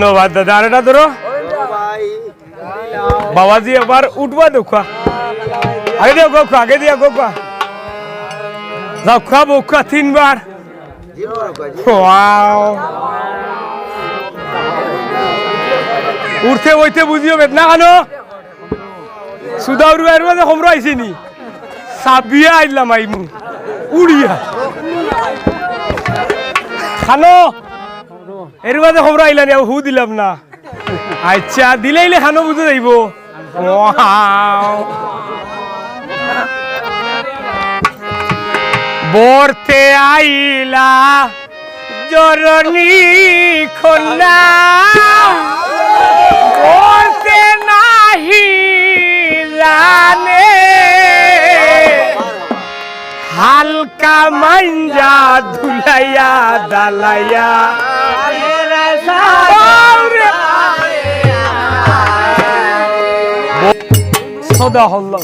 ধন্যবাদ দাদা আর এটা ধরো বাবাজি একবার উঠবা দেখা আগে দিয়া গোখা আগে দিয়া গোখা যাও খাবো খা 3 বার ওয়াও উঠতে বইতে বুঝিও বেদনা খানো সুদাউরু এর মাঝে খমরা আইছে নি সাবিয়া আইলাম আইমু উড়িয়া খানো এর মাঝে খমরা আইলা নি হু দিলাম না আচ্ছা দিলেইলে খানো বুঝে যাইব ওয়াও বর্তে আইলা জরনি খন্না বর্তে নাহি জানে হালকা মাঞ্জা ধুলাইয়া দালাইয়া সদা হল্লা